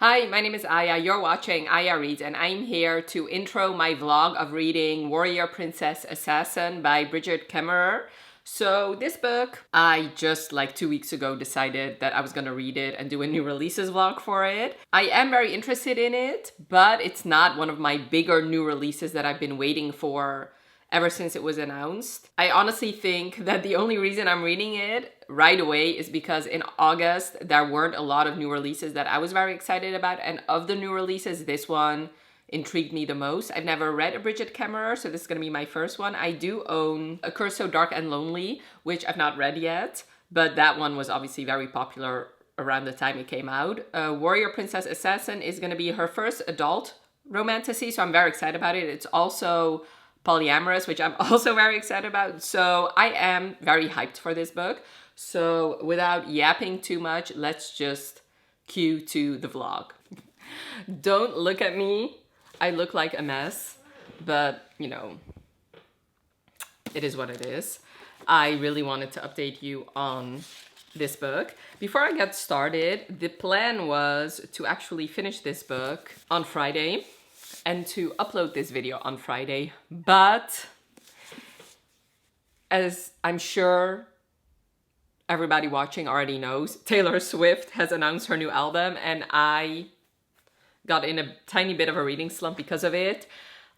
Hi, my name is Aya. You're watching Aya Reads, and I'm here to intro my vlog of reading Warrior Princess Assassin by Brigid Kemmerer. So this book, I just like 2 weeks ago decided that I was gonna read it and do a new releases vlog for it. I am very interested in it, but it's not one of my bigger new releases that I've been waiting for ever since it was announced. I honestly think that the only reason I'm reading it right away is because in August there weren't a lot of new releases that I was very excited about, and of the new releases, this one intrigued me the most. I've never read a Brigid Kemmerer, so this is gonna be my first one. I do own A Curse So Dark and Lonely, which I've not read yet, but that one was obviously very popular around the time it came out. Warrior Princess Assassin is gonna be her first adult romantasy, so I'm very excited about it. It's also polyamorous, which I'm also very excited about. So I am very hyped for this book. So without yapping too much, let's just cue to the vlog. Don't look at me. I look like a mess, but you know, it is what it is. I really wanted to update you on this book. Before I get started, the plan was to actually finish this book on Friday and to upload this video on Friday, but as I'm sure everybody watching already knows, Taylor Swift has announced her new album, and I got in a tiny bit of a reading slump because of it.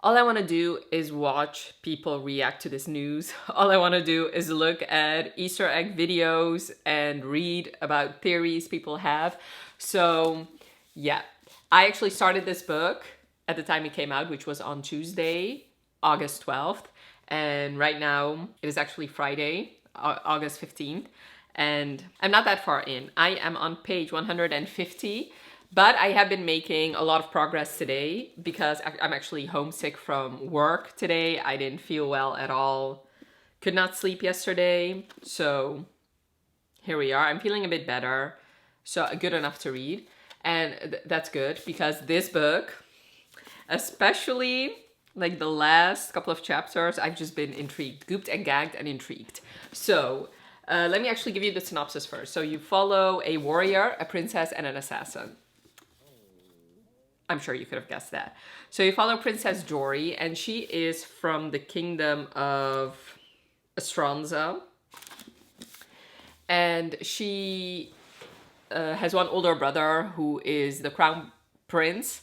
All I want to do is watch people react to this news. All I want to do is look at Easter egg videos and read about theories people have. So yeah, I actually started this book at the time it came out, which was on Tuesday, August 12th. And right now it is actually Friday, August 15th. And I'm not that far in. I am on page 150, but I have been making a lot of progress today because I'm actually homesick from work today. I didn't feel well at all. Could not sleep yesterday. So here we are. I'm feeling a bit better. So good enough to read. And that's good because this book, especially like the last couple of chapters, I've just been intrigued, gooped and gagged and intrigued. So let me actually give you the synopsis first. So you follow a warrior, a princess, and an assassin. I'm sure you could have guessed that. So you follow Princess Jory, and she is from the kingdom of Estranza. And she has one older brother who is the crown prince,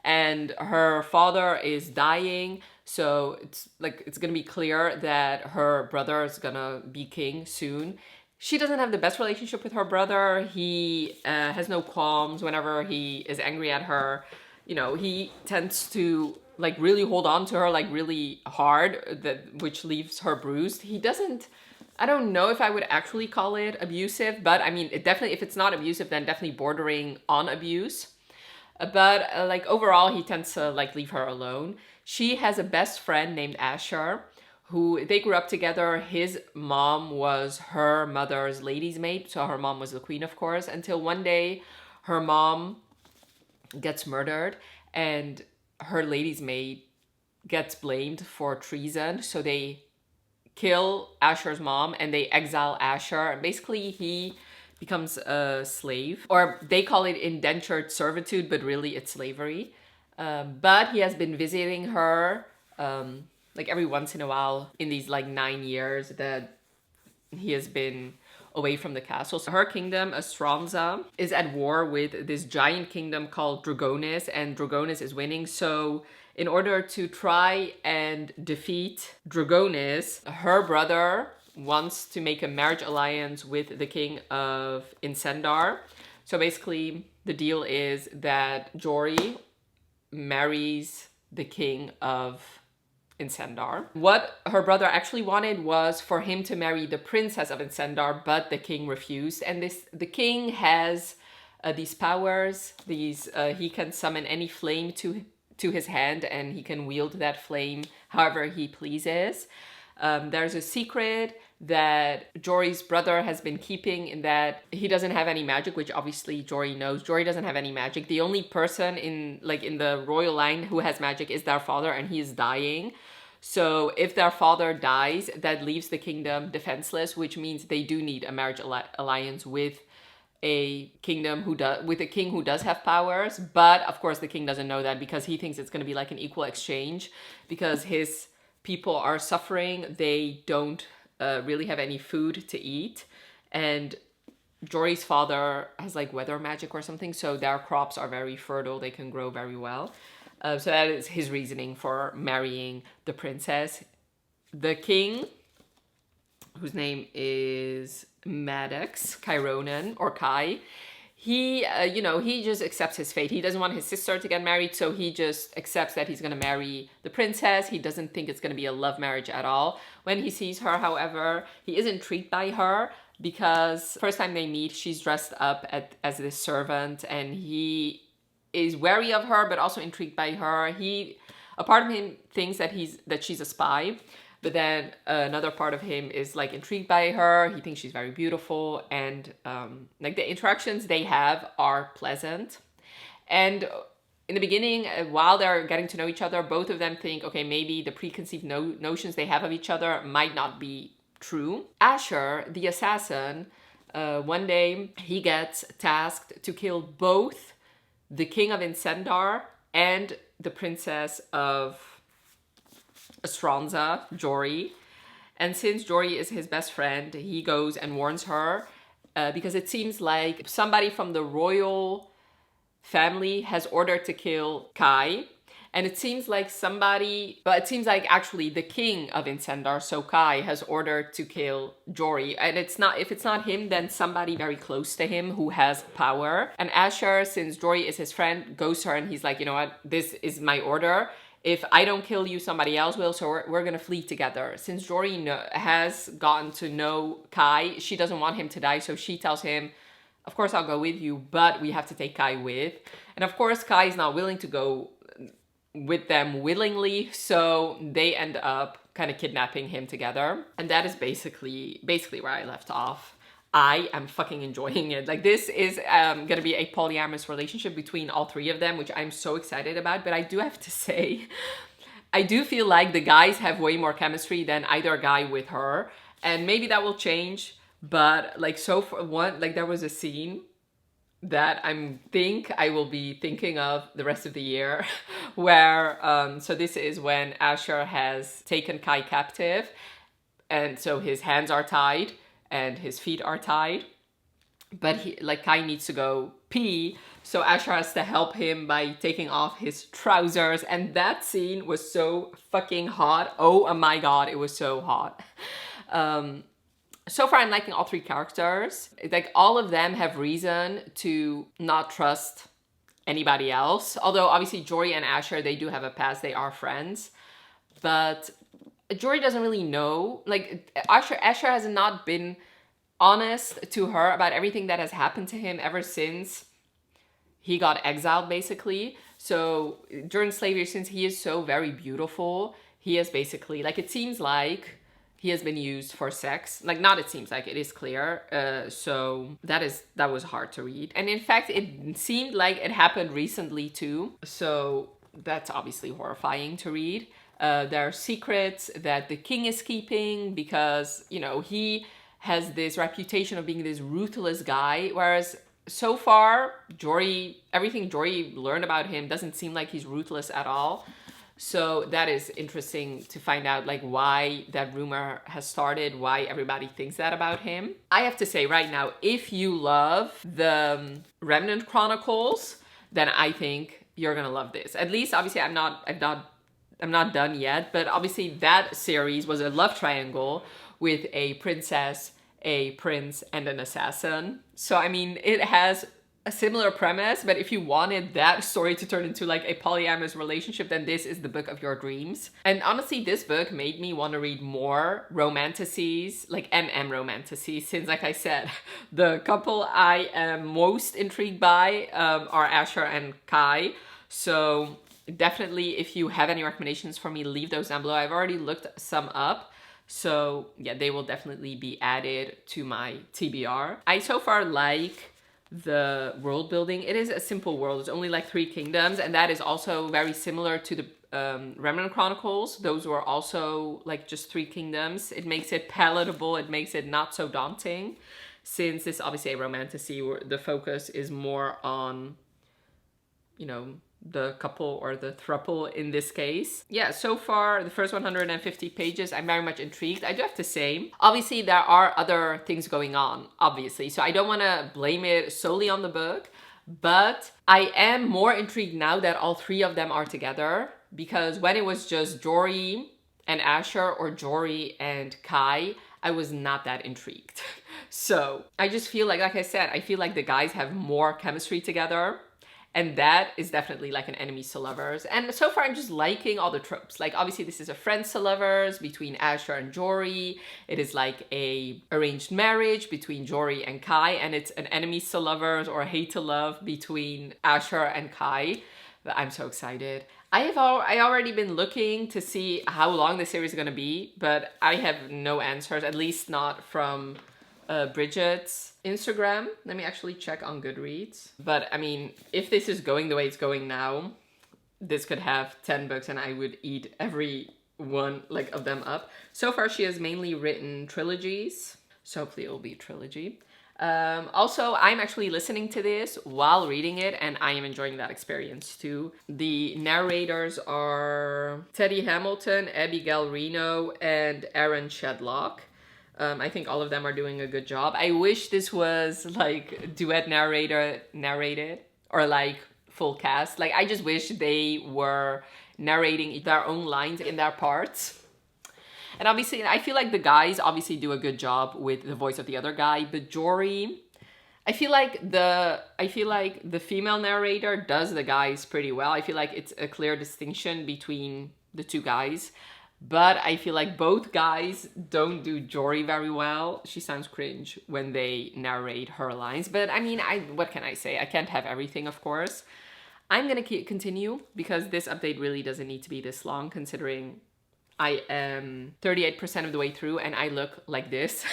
and her father is dying. So it's gonna be clear that her brother is gonna be king soon. She doesn't have the best relationship with her brother. He has no qualms whenever he is angry at her. You know, he tends to like really hold on to her like really hard, which leaves her bruised. He doesn't, I don't know if I would actually call it abusive, but I mean, it definitely, if it's not abusive, then definitely bordering on abuse. But like overall, he tends to like leave her alone. She has a best friend named Asher, who they grew up together. His mom was her mother's lady's maid, so her mom was the queen, of course, until one day her mom gets murdered and her lady's maid gets blamed for treason. So they kill Asher's mom and they exile Asher, and basically he becomes a slave, or they call it indentured servitude, but really it's slavery. But he has been visiting her like every once in a while in these like 9 years that he has been away from the castle. So her kingdom, Estranza, is at war with this giant kingdom called Dragonis, and Dragonis is winning. So in order to try and defeat Dragonis, her brother wants to make a marriage alliance with the king of Incendar. So basically the deal is that Jory marries the king of Incendar. What her brother actually wanted was for him to marry the princess of Incendar, but the king refused. And the king has these powers. He can summon any flame to his hand, and he can wield that flame however he pleases. There's a secret that Jory's brother has been keeping, in that he doesn't have any magic, which obviously Jory knows. Jory doesn't have any magic. The only person in the royal line who has magic is their father, and he is dying. So if their father dies, that leaves the kingdom defenseless, which means they do need a marriage alliance with a kingdom with a king who does have powers, but of course the king doesn't know that because he thinks it's going to be like an equal exchange because his people are suffering. They don't really have any food to eat, and Jory's father has like weather magic or something, so their crops are very fertile. They can grow very well. So that is his reasoning for marrying the princess. The king, whose name is Maddox Chironan or Kai, he just accepts his fate. He doesn't want his sister to get married, so he just accepts that he's going to marry the princess. He doesn't think it's going to be a love marriage at all. When he sees her, however, he is intrigued by her because first time they meet, she's dressed up as this servant, and he is wary of her but also intrigued by her. A part of him thinks that she's a spy, but then another part of him is like intrigued by her. He thinks she's very beautiful, and like the interactions they have are pleasant. And in the beginning, while they're getting to know each other, both of them think, okay, maybe the preconceived notions they have of each other might not be true. Asher, the assassin, one day he gets tasked to kill both the king of Incendar and the princess of Estranza, Jory. And since Jory is his best friend, he goes and warns her because it seems like somebody from the royal family has ordered to kill Kai. And it seems like actually the king of Incendar, so Kai, has ordered to kill Jory. And if it's not him, then somebody very close to him who has power. And Asher, since Jory is his friend, goes to her and he's like, you know what, this is my order. If I don't kill you, somebody else will, so we're gonna flee together. Since Jory has gotten to know Kai, she doesn't want him to die, so she tells him, of course I'll go with you, but we have to take Kai with. And of course Kai is not willing to go with them willingly, so they end up kind of kidnapping him together. And that is basically where I left off. I am fucking enjoying it. Like, this is gonna be a polyamorous relationship between all three of them, which I'm so excited about. But I do have to say, I do feel like the guys have way more chemistry than either guy with her, and maybe that will change. But like, so for one, like, there was a scene that I will be thinking of the rest of the year where so this is when Asher has taken Kai captive, and so his hands are tied and his feet are tied, but Kai needs to go pee, so Asher has to help him by taking off his trousers, and that scene was so fucking hot. Oh my god, it was so hot. So far, I'm liking all three characters. Like, all of them have reason to not trust anybody else. Although, obviously, Jory and Asher, they do have a past. They are friends. But Jory doesn't really know. Like, Asher has not been honest to her about everything that has happened to him ever since he got exiled, basically. So, during slavery, since he is so very beautiful, he is basically, like, it seems like he has been used for sex. Like, not it seems like, it is clear. So that was hard to read. And in fact, it seemed like it happened recently too. So that's obviously horrifying to read. There are secrets that the king is keeping because, you know, he has this reputation of being this ruthless guy. Whereas so far, everything Jory learned about him doesn't seem like he's ruthless at all. So that is interesting to find out, like, why that rumor has started, why everybody thinks that about him. I have to say right now, if you love the Remnant Chronicles, then I think you're gonna love this. At least, obviously, I'm not done yet, but obviously that series was a love triangle with a princess, a prince, and an assassin. So, I mean, it has a similar premise, but if you wanted that story to turn into like a polyamorous relationship, then this is the book of your dreams. And honestly, this book made me want to read more romantasies, like romantasies, since, like I said, the couple I am most intrigued by are Asher and Kai. So definitely, if you have any recommendations for me, leave those down below. I've already looked some up. So yeah, they will definitely be added to my TBR. I so far like the world building. It is a simple world. It's only like 3 kingdoms, and that is also very similar to the Remnant Chronicles. Those were also like just 3 kingdoms. It makes it palatable. It makes it not so daunting. since this is obviously a romantasy where the focus is more on, you know, the couple or the throuple in this case. Yeah, so far, the first 150 pages, I'm very much intrigued. I do have to say, obviously there are other things going on, obviously. So I don't want to blame it solely on the book, but I am more intrigued now that all three of them are together, because when it was just Jory and Asher or Jory and Kai, I was not that intrigued. So I just feel like I said, I feel like the guys have more chemistry together. And that is definitely like an enemies to lovers. And so far I'm just liking all the tropes. Like obviously this is a friends to lovers between Asher and Jory. It is like a arranged marriage between Jory and Kai. And it's an enemies to lovers or hate to love between Asher and Kai. But I'm so excited. I already been looking to see how long the series is gonna be, but I have no answers, at least not from Brigid's Instagram. Let me actually check on Goodreads. But I mean, if this is going the way it's going now, this could have 10 books and I would eat every one like of them up. So far she has mainly written trilogies, so hopefully it will be a trilogy. Also, I'm actually listening to this while reading it and I am enjoying that experience too. The narrators are Teddy Hamilton, Abigail Reno, and Aaron Shedlock. I think all of them are doing a good job. I wish this was like duet narrated or like full cast. Like I just wish they were narrating their own lines in their parts. And obviously, I feel like the guys obviously do a good job with the voice of the other guy, but Jory, I feel like the female narrator does the guys pretty well. I feel like it's a clear distinction between the two guys. But I feel like both guys don't do Jory very well. She sounds cringe when they narrate her lines. But I mean, what can I say? I can't have everything, of course. I'm going to continue because this update really doesn't need to be this long, considering I am 38% of the way through and I look like this.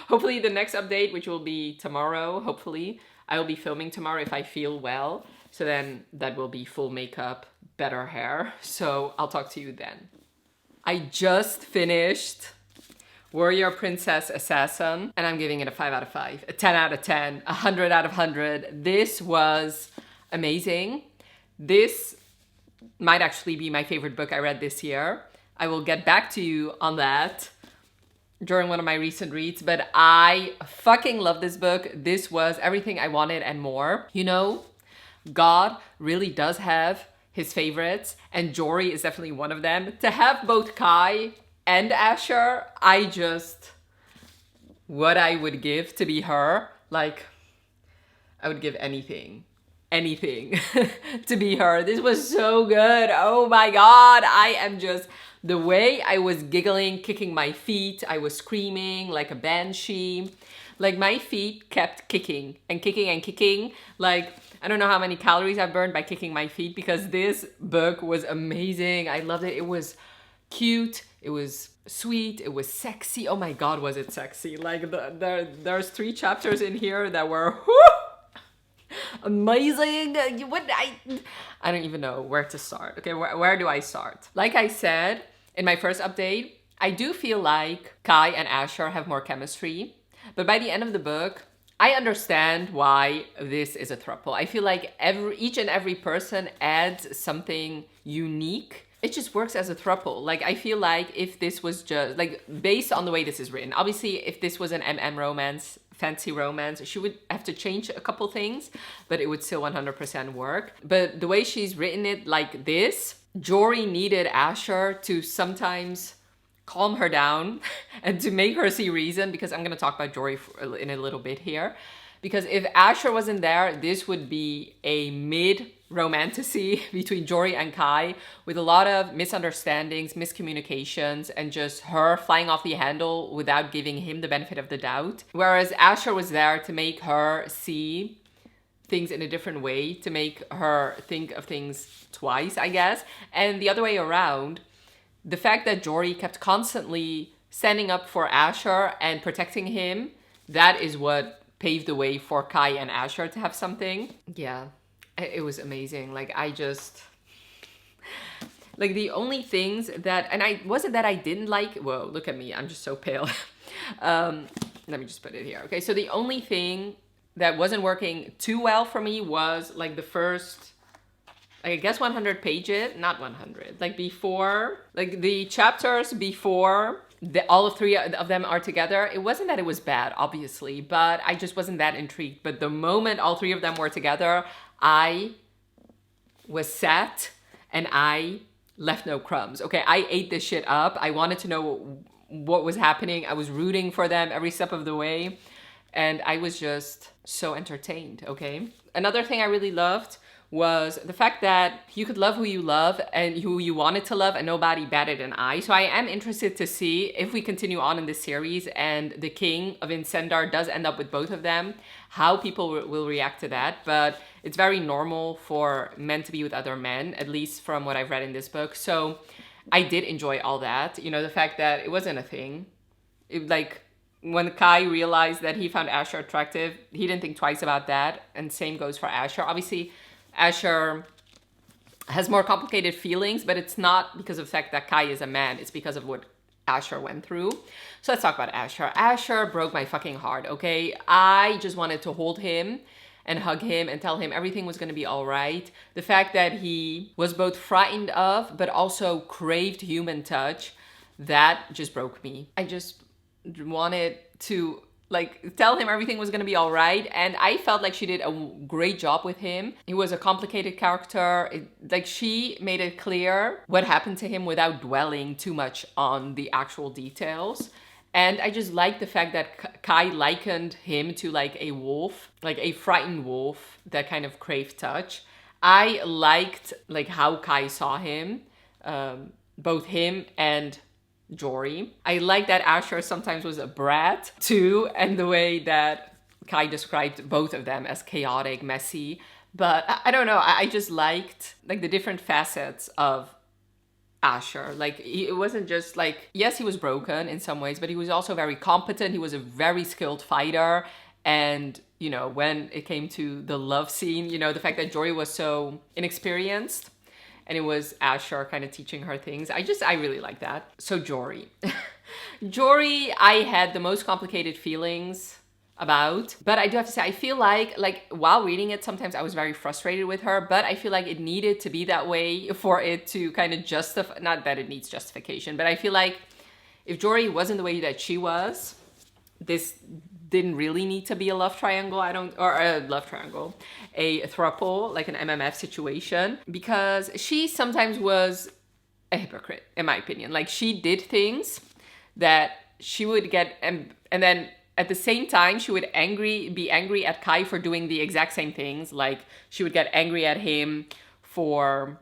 Hopefully the next update, which will be tomorrow, hopefully, I will be filming tomorrow if I feel well. So then that will be full makeup, better hair. So I'll talk to you then. I just finished Warrior Princess Assassin and I'm giving it a 5 out of 5, a 10 out of 10, 100 out of 100. This was amazing. This might actually be my favorite book I read this year. I will get back to you on that during one of my recent reads, but I fucking love this book. This was everything I wanted and more. You know, God really does have his favorites, and Jory is definitely one of them. To have both Kai and Asher, what I would give to be her, like, I would give anything to be her. This was so good. Oh my God, the way I was giggling, kicking my feet, I was screaming like a banshee. Like my feet kept kicking and kicking and kicking. Like, I don't know how many calories I've burned by kicking my feet because this book was amazing. I loved it. It was cute. It was sweet. It was sexy. Oh my God, was it sexy? Like there's 3 chapters in here that were amazing. I don't even know where to start. Okay, where do I start? Like I said in my first update, I do feel like Kai and Asher have more chemistry. But by the end of the book, I understand why this is a throuple. I feel like each and every person adds something unique. It just works as a throuple. Like, I feel like if this was just, like, based on the way this is written, obviously, if this was an MM romance, fancy romance, she would have to change a couple things, but it would still 100% work. But the way she's written it like this, Jory needed Asher to sometimes calm her down and to make her see reason, because I'm going to talk about Jory in a little bit here. Because if Asher wasn't there, this would be a mid-romantasy between Jory and Kai with a lot of misunderstandings, miscommunications, and just her flying off the handle without giving him the benefit of the doubt. Whereas Asher was there to make her see things in a different way, to make her think of things twice, I guess. And the other way around, the fact that Jory kept constantly standing up for Asher and protecting him, that is what paved the way for Kai and Asher to have something. Yeah, it was amazing. Like, like the only things that, and wasn't that I didn't like, whoa, look at me, I'm just so pale. let me just put it here. Okay, so the only thing that wasn't working too well for me was like the first, I guess 100 pages, not 100, like before, like the chapters before all of three of them are together. It wasn't that it was bad, obviously, but I just wasn't that intrigued. But the moment all three of them were together, I was sat and I left no crumbs. Okay, I ate this shit up. I wanted to know what was happening. I was rooting for them every step of the way. And I was just so entertained, okay? Another thing I really loved was the fact that you could love who you love and who you wanted to love and nobody batted an eye. So I am interested to see if we continue on in this series and the king of Incendar does end up with both of them, how people will react to that. But it's very normal for men to be with other men, at least from what I've read in this book. So I did enjoy all that. You know, the fact that it wasn't a thing. Like, when Kai realized that he found Asher attractive, he didn't think twice about that. And same goes for Asher. Obviously, Asher has more complicated feelings, but it's not because of the fact that Kai is a man. It's because of what Asher went through. So let's talk about Asher. Asher broke my fucking heart, okay? I just wanted to hold him and hug him and tell him everything was going to be all right. The fact that he was both frightened of, but also craved human touch, that just broke me. I just wanted to like tell him everything was gonna be all right, and I felt like she did a great job with him. He was a complicated character. Like, she made it clear what happened to him without dwelling too much on the actual details. And I just liked the fact that Kai likened him to like a wolf, like a frightened wolf that kind of craved touch. I liked like how Kai saw him, both him and Jory. I like that Asher sometimes was a brat too, and the way that Kai described both of them as chaotic, messy. But I don't know, I just liked like the different facets of Asher. Like, it wasn't just like, yes, he was broken in some ways, but he was also very competent. He was a very skilled fighter. And, you know, when it came to the love scene, you know, the fact that Jory was so inexperienced, and it was Asher kind of teaching her things. I really like that. So Jory. Jory, I had the most complicated feelings about, but I do have to say, I feel like while reading it, sometimes I was very frustrated with her, but I feel like it needed to be that way for it to kind of justify, not that it needs justification, but I feel like if Jory wasn't the way that she was, this didn't really need to be a love triangle, a throuple, like an MMF situation, because she sometimes was a hypocrite, in my opinion. Like, she did things that she would get, and then at the same time, she would be angry at Kai for doing the exact same things. Like, she would get angry at him for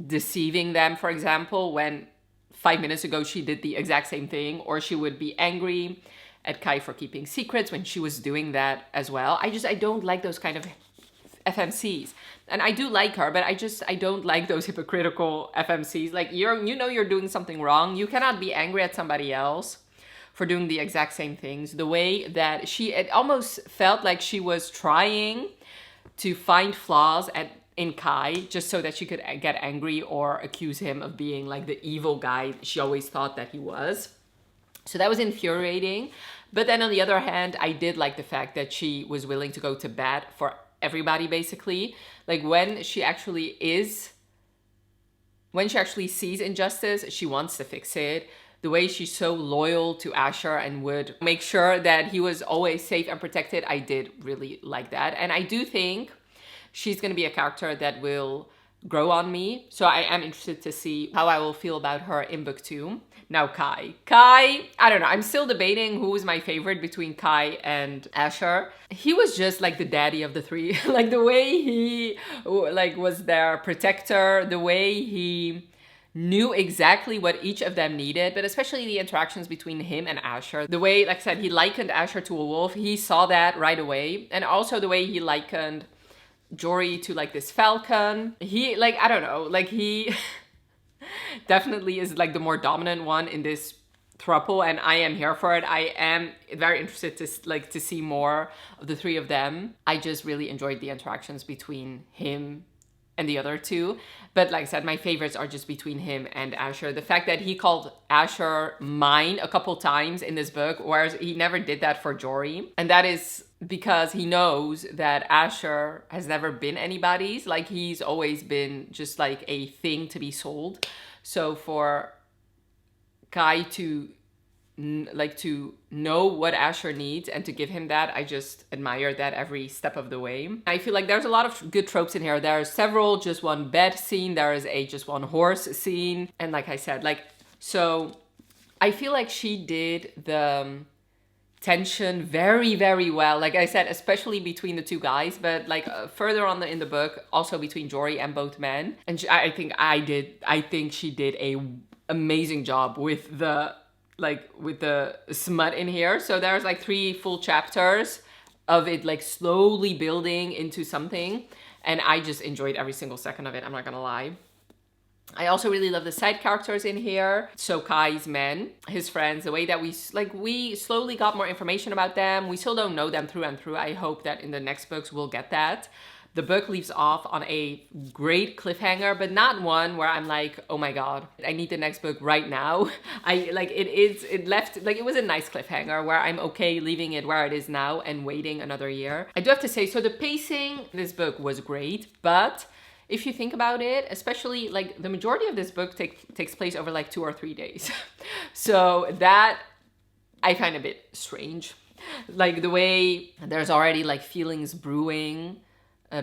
deceiving them, for example, when 5 minutes ago she did the exact same thing, or she would be angry at Kai for keeping secrets when she was doing that as well. I don't like those kind of FMCs. And I do like her, but I don't like those hypocritical FMCs. Like, you're doing something wrong. You cannot be angry at somebody else for doing the exact same things. The way that it almost felt like she was trying to find flaws in Kai just so that she could get angry or accuse him of being like the evil guy she always thought that he was. So that was infuriating. But then on the other hand, I did like the fact that she was willing to go to bat for everybody, basically. Like, when she actually sees injustice, she wants to fix it. The way she's so loyal to Asher and would make sure that he was always safe and protected, I did really like that. And I do think she's going to be a character that will grow on me. So I am interested to see how I will feel about her in book 2. Now, Kai, I don't know. I'm still debating who is my favorite between Kai and Asher. He was just like the daddy of the three. Like, the way he was their protector, the way he knew exactly what each of them needed, but especially the interactions between him and Asher. The way, like I said, he likened Asher to a wolf. He saw that right away. And also the way he likened Jory to like this falcon. He, like, I don't know, like, he definitely is like the more dominant one in this throuple, and I am here for it. I am very interested to see more of the three of them. I just really enjoyed the interactions between him and the other two. But like I said, my favorites are just between him and Asher. The fact that he called Asher mine a couple times in this book, whereas he never did that for Jory. And that is because he knows that Asher has never been anybody's. Like, he's always been just like a thing to be sold. So for Kai to know what Asher needs and to give him that, I just admire that every step of the way. I feel like there's a lot of good tropes in here. There's several just one bed scene, there is a just one horse scene, and like I said, like, so I feel like she did the tension very, very well. Like I said, especially between the two guys, but like further on in the book, also between Jory and both men. And I think she did a amazing job with the smut in here. So there's like 3 full chapters of it like slowly building into something, and I just enjoyed every single second of it, I'm not gonna lie. I also really love the side characters in here. So Kai's men, his friends, the way that we slowly got more information about them. We still don't know them through and through. I hope that in the next books we'll get that. The book leaves off on a great cliffhanger, but not one where I'm like, oh my God, I need the next book right now. It was a nice cliffhanger where I'm okay leaving it where it is now and waiting another year. I do have to say, so the pacing in this book was great, but if you think about it, especially like the majority of this book takes place over like 2 or 3 days. So that I find a bit strange. Like the way there's already like feelings brewing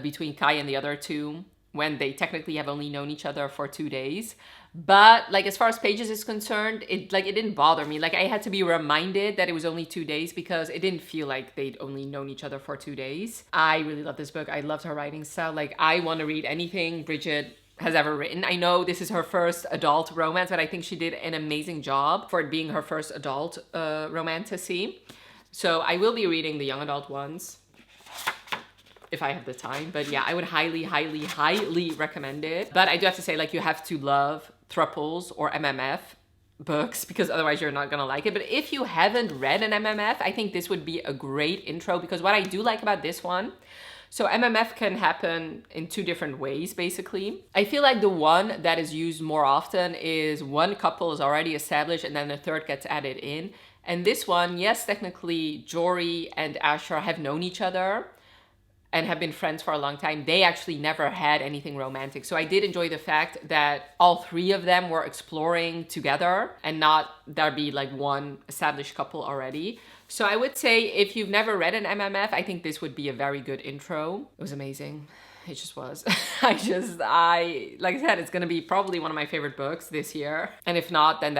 between Kai and the other two when they technically have only known each other for 2 days. But like as far as pages is concerned, it didn't bother me. Like I had to be reminded that it was only 2 days because it didn't feel like they'd only known each other for 2 days. I really love this book. I loved her writing style. Like I want to read anything Brigid has ever written. I know this is her first adult romance, but I think she did an amazing job for it being her first adult romantasy. So I will be reading the young adult ones if I have the time. But yeah, I would highly, highly, highly recommend it. But I do have to say, like, you have to love thruples or MMF books because otherwise you're not gonna like it. But if you haven't read an MMF, I think this would be a great intro, because what I do like about this one, so MMF can happen in 2 different ways, basically. I feel like the one that is used more often is one couple is already established and then a third gets added in. And this one, yes, technically Jory and Asher have known each other and have been friends for a long time. They actually never had anything romantic. So I did enjoy the fact that all 3 of them were exploring together and not there be like one established couple already. So I would say if you've never read an MMF, I think this would be a very good intro. It was amazing. It just was. Like I said, it's gonna be probably one of my favorite books this year. And if not, then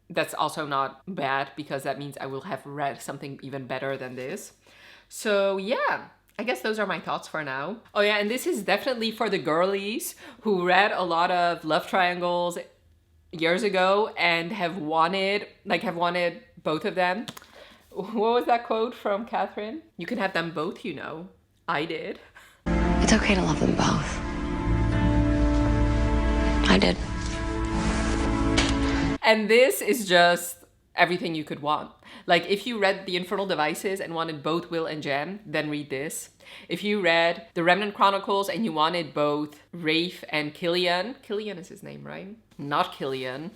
that's also not bad, because that means I will have read something even better than this. So yeah, I guess those are my thoughts for now. Oh yeah, and this is definitely for the girlies who read a lot of love triangles years ago and have wanted both of them. What was that quote from Catherine? You can have them both, you know. I did. It's okay to love them both. I did. And this is just everything you could want. Like if you read The Infernal Devices and wanted both Will and Jem, then read this. If you read The Remnant Chronicles and you wanted both Rafe and Killian is his name, right? Not Killian,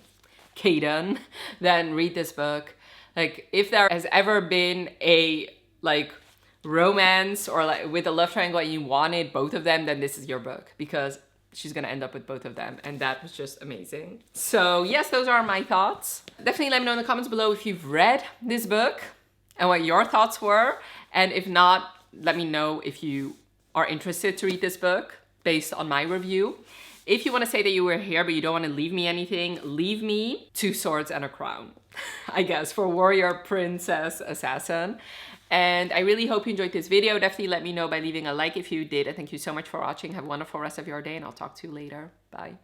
Caden, then read this book. Like if there has ever been a like romance or like with a love triangle and you wanted both of them, then this is your book, because she's gonna end up with both of them, and that was just amazing. So yes, those are my thoughts. Definitely let me know in the comments below if you've read this book and what your thoughts were, and if not, let me know if you are interested to read this book based on my review. If you want to say that you were here but you don't want to leave me anything, leave me 2 swords and a crown, I guess, for warrior, princess, assassin. And I really hope you enjoyed this video. Definitely let me know by leaving a like if you did. And thank you so much for watching. Have a wonderful rest of your day, and I'll talk to you later. Bye.